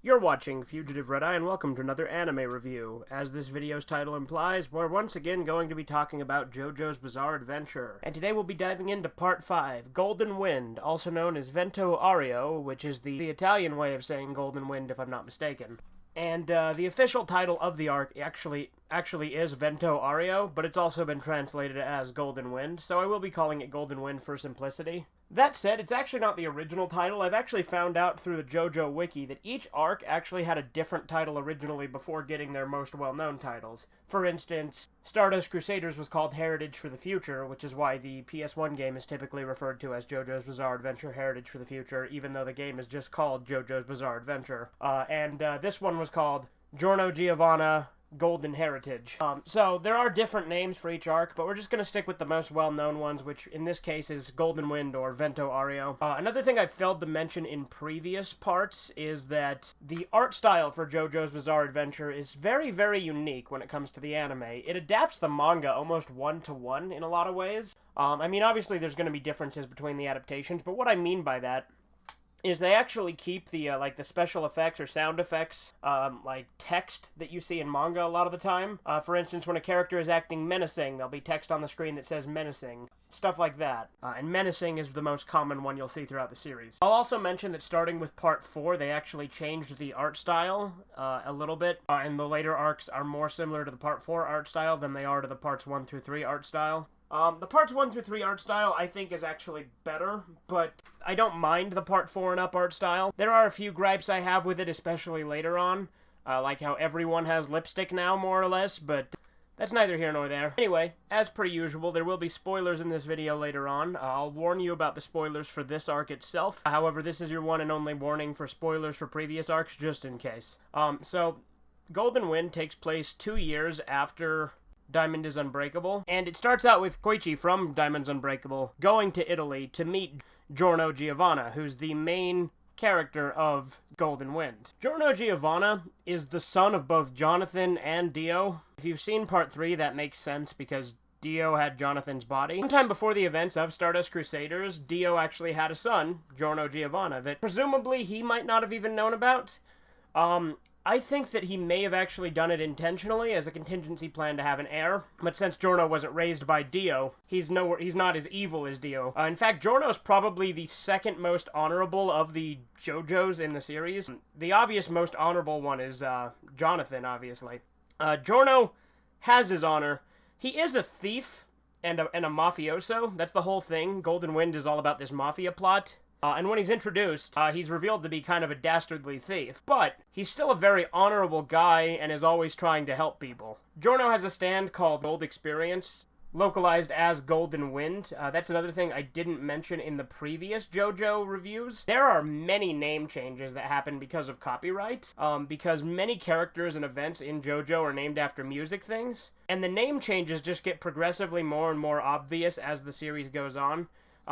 You're watching Fugitive Red-Eye, and welcome to another anime review. As this video's title implies, we're once again going to be talking about JoJo's Bizarre Adventure. And today we'll be diving into Part 5, Golden Wind, also known as Vento Ario, which is the Italian way of saying Golden Wind, if I'm not mistaken. And the official title of the arc actually is Vento Ario, but it's also been translated as Golden Wind, so I will be calling it Golden Wind for simplicity. That said, it's actually not the original title. I've actually found out through the JoJo wiki that each arc actually had a different title originally before getting their most well-known titles. For instance, Stardust Crusaders was called Heritage for the Future, which is why the PS1 game is typically referred to as JoJo's Bizarre Adventure Heritage for the Future, even though the game is just called JoJo's Bizarre Adventure. This one was called Giorno Giovanna Golden Heritage. So there are different names for each arc, but we're just going to stick with the most well-known ones, which in this case is Golden Wind or Vento Ario. Another thing I failed to mention in previous parts is that the art style for JoJo's Bizarre Adventure is very, very unique when it comes to the anime. It adapts the manga almost one-to-one in a lot of ways. I mean, obviously there's going to be differences between the adaptations, but what I mean by that is they actually keep the, the special effects or sound effects, like text that you see in manga a lot of the time. For instance, when a character is acting menacing, there'll be text on the screen that says menacing. Stuff like that. And menacing is the most common one you'll see throughout the series. I'll also mention that starting with Part 4, they actually changed the art style a little bit, and the later arcs are more similar to the Part 4 art style than they are to the Parts 1 through 3 art style. The Parts 1 through 3 art style, I think, is actually better, but I don't mind the Part 4 and up art style. There are a few gripes I have with it, especially later on, like how everyone has lipstick now, more or less, but that's neither here nor there. Anyway, as per usual, there will be spoilers in this video later on. I'll warn you about the spoilers for this arc itself. However, this is your one and only warning for spoilers for previous arcs, just in case. So, Golden Wind takes place 2 years after Diamond is Unbreakable, and it starts out with Koichi from Diamond's Unbreakable going to Italy to meet Giorno Giovanna, who's the main character of Golden Wind. Giorno Giovanna is the son of both Jonathan and Dio. If you've seen Part 3, that makes sense because Dio had Jonathan's body. Sometime before the events of Stardust Crusaders, Dio actually had a son, Giorno Giovanna, that presumably he might not have even known about. I think that he may have actually done it intentionally as a contingency plan to have an heir, but since Giorno wasn't raised by Dio, he's not as evil as Dio. In fact, Giorno's probably the second most honorable of the JoJos in the series. The obvious most honorable one is Jonathan, obviously. Giorno has his honor. He is a thief and a mafioso. That's the whole thing. Golden Wind is all about this mafia plot. And when he's introduced, he's revealed to be kind of a dastardly thief. But he's still a very honorable guy and is always trying to help people. Giorno has a stand called Gold Experience, localized as Golden Wind. That's another thing I didn't mention in the previous JoJo reviews. There are many name changes that happen because of copyright, because many characters and events in JoJo are named after music things, and the name changes just get progressively more and more obvious as the series goes on.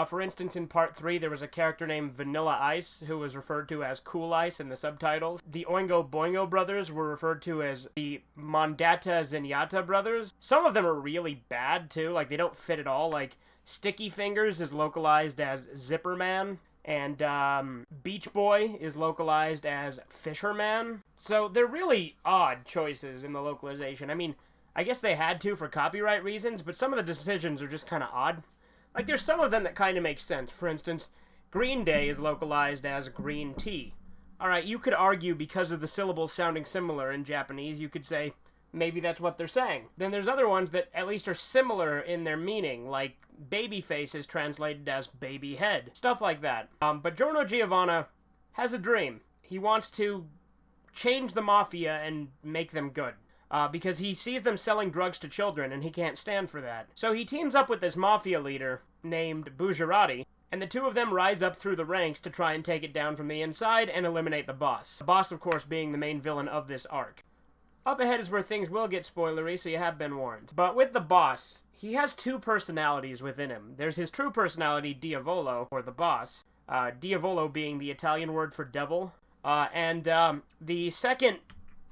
For instance, in Part 3, there was a character named Vanilla Ice, who was referred to as Cool Ice in the subtitles. The Oingo Boingo brothers were referred to as the Mondata Zenyatta brothers. Some of them are really bad, too. Like, they don't fit at all. Like, Sticky Fingers is localized as Zipperman, and Beach Boy is localized as Fisherman. So, they're really odd choices in the localization. I mean, I guess they had to for copyright reasons, but some of the decisions are just kind of odd. Like, there's some of them that kind of make sense. For instance, Green Day is localized as Green Tea. Alright, you could argue because of the syllables sounding similar in Japanese, you could say, maybe that's what they're saying. Then there's other ones that at least are similar in their meaning, like Babyface is translated as Baby Head. Stuff like that. But Giorno Giovanna has a dream. He wants to change the mafia and make them good. Because he sees them selling drugs to children, and he can't stand for that. So he teams up with this mafia leader named Bucciarati, and the two of them rise up through the ranks to try and take it down from the inside and eliminate the boss. The boss, of course, being the main villain of this arc. Up ahead is where things will get spoilery, so you have been warned. But with the boss, he has two personalities within him. There's his true personality, Diavolo, or the boss. Diavolo being the Italian word for devil. And the second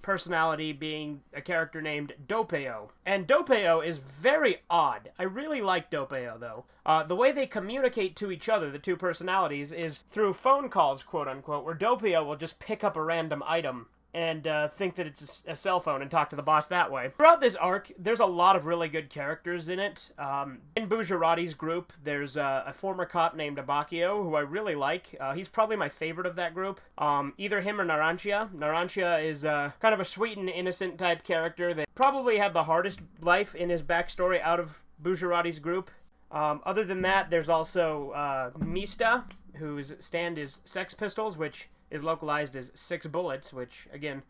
personality being a character named Doppio. And Doppio is very odd. I really like Doppio, though. The way they communicate to each other, the two personalities, is through phone calls, quote-unquote, where Doppio will just pick up a random item and think that it's a cell phone and talk to the boss that way. Throughout this arc, there's a lot of really good characters in it. In WRRRYYYYY's group, there's a former cop named Abakio, who I really like. He's probably my favorite of that group. Either him or Narancia. Narancia is kind of a sweet and innocent type character that probably had the hardest life in his backstory out of WRRRYYYY's group. Other than that, there's also Mista, whose stand is Sex Pistols, which is localized as 6 bullets, which, again,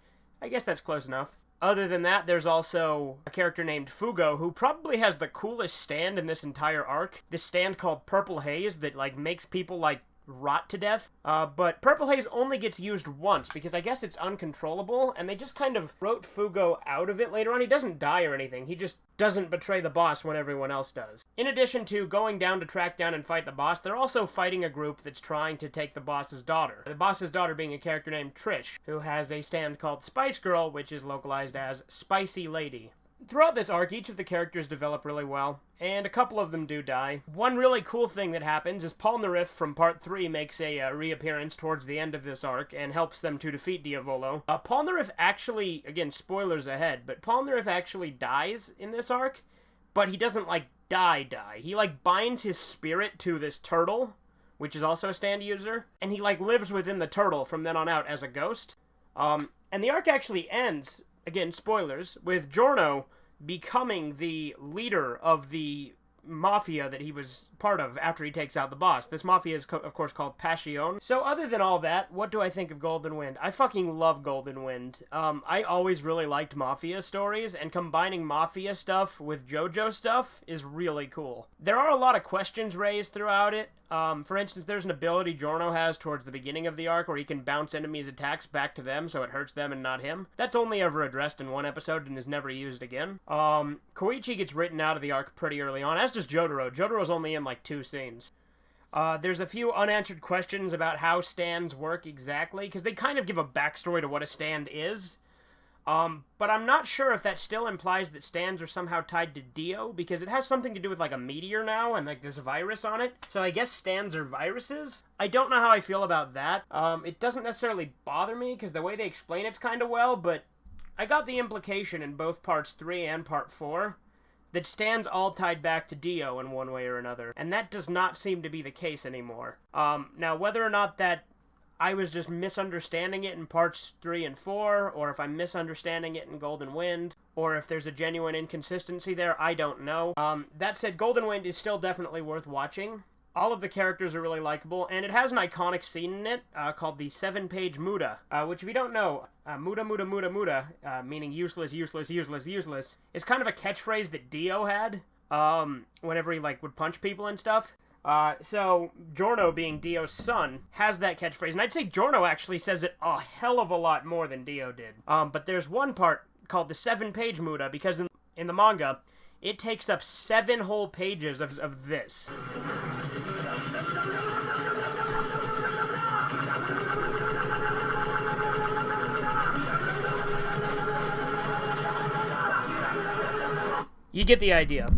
I guess that's close enough. Other than that, there's also a character named Fugo, who probably has the coolest stand in this entire arc. This stand called Purple Haze that, like, makes people, like, rot to death. But Purple Haze only gets used once, because I guess it's uncontrollable, and they just kind of wrote Fugo out of it later on. He doesn't die or anything, he just doesn't betray the boss when everyone else does. In addition to going down to track down and fight the boss, they're also fighting a group that's trying to take the boss's daughter. The boss's daughter being a character named Trish, who has a stand called Spice Girl, which is localized as Spicy Lady. Throughout this arc, each of the characters develop really well, and a couple of them do die. One really cool thing that happens is Polnareff from Part 3 makes a reappearance towards the end of this arc and helps them to defeat Diavolo. Polnareff actually, again, spoilers ahead, but Polnareff actually dies in this arc, but he doesn't, like, die. He, like, binds his spirit to this turtle, which is also a stand user, and he, like, lives within the turtle from then on out as a ghost. And the arc actually ends, again, spoilers, with Giorno becoming the leader of the mafia that he was part of after he takes out the boss. This mafia is, of course, called Passion. So other than all that, what do I think of Golden Wind? I fucking love Golden Wind. I always really liked mafia stories, and combining mafia stuff with JoJo stuff is really cool. There are a lot of questions raised throughout it. For instance, there's an ability Giorno has towards the beginning of the arc where he can bounce enemies' attacks back to them so it hurts them and not him. That's only ever addressed in one episode and is never used again. Koichi gets written out of the arc pretty early on, as does Jotaro. Jotaro's only in like 2 scenes. There's a few unanswered questions about how stands work exactly, because they kind of give a backstory to what a stand is. But I'm not sure if that still implies that stands are somehow tied to Dio, because it has something to do with, like, a meteor now, and, like, this virus on it. So I guess stands are viruses? I don't know how I feel about that. It doesn't necessarily bother me, because the way they explain it's kind of well, but I got the implication in both Parts 3 and Part 4 that stands all tied back to Dio in one way or another, and that does not seem to be the case anymore. Now, whether or not that I was just misunderstanding it in Parts 3 and 4, or if I'm misunderstanding it in Golden Wind, or if there's a genuine inconsistency there, I don't know. That said, Golden Wind is still definitely worth watching. All of the characters are really likable, and it has an iconic scene in it called the 7-page muda, which, if you don't know, muda, meaning useless, useless, useless, useless, is kind of a catchphrase that Dio had whenever he, like, would punch people and stuff. So, Giorno, being Dio's son, has that catchphrase, and I'd say Giorno actually says it a hell of a lot more than Dio did. But there's one part called the 7-page muda, because in the manga, it takes up 7 whole pages of this. You get the idea.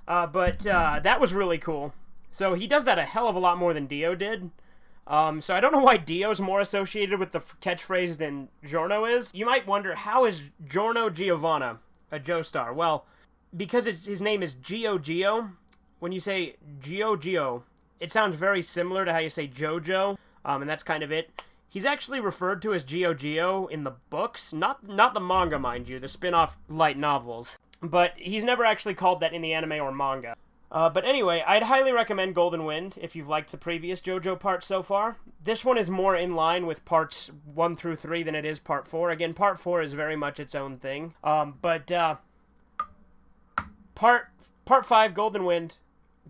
But that was really cool. So he does that a hell of a lot more than Dio did. So I don't know why Dio's more associated with the catchphrase than Giorno is. You might wonder, how is Giorno Giovanna a Joestar? Well, because his name is Gio. When you say Gio, it sounds very similar to how you say JoJo, and that's kind of it. He's actually referred to as Gio in the books, not the manga, mind you, the spin-off light novels. But he's never actually called that in the anime or manga. But anyway, I'd highly recommend Golden Wind if you've liked the previous JoJo parts so far. This one is more in line with parts 1 through 3 than it is part 4. Again, part 4 is very much its own thing. But part 5, Golden Wind,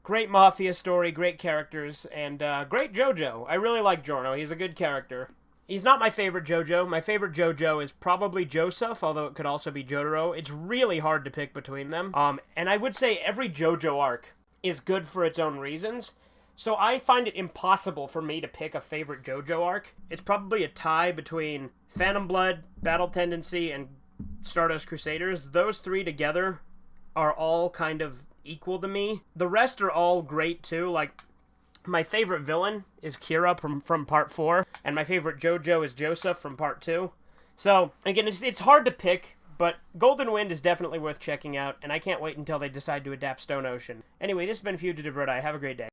great mafia story, great characters, and great JoJo. I really like Giorno. He's a good character. He's not my favorite JoJo. My favorite JoJo is probably Joseph, although it could also be Jotaro. It's really hard to pick between them. And I would say every JoJo arc is good for its own reasons. So I find it impossible for me to pick a favorite JoJo arc. It's probably a tie between Phantom Blood, Battle Tendency, and Stardust Crusaders. Those three together are all kind of equal to me. The rest are all great too. Like, my favorite villain is Kira from Part 4, and my favorite JoJo is Joseph from Part 2. So, again, it's hard to pick, but Golden Wind is definitely worth checking out, and I can't wait until they decide to adapt Stone Ocean. Anyway, this has been Fugitive Red Eye. Have a great day.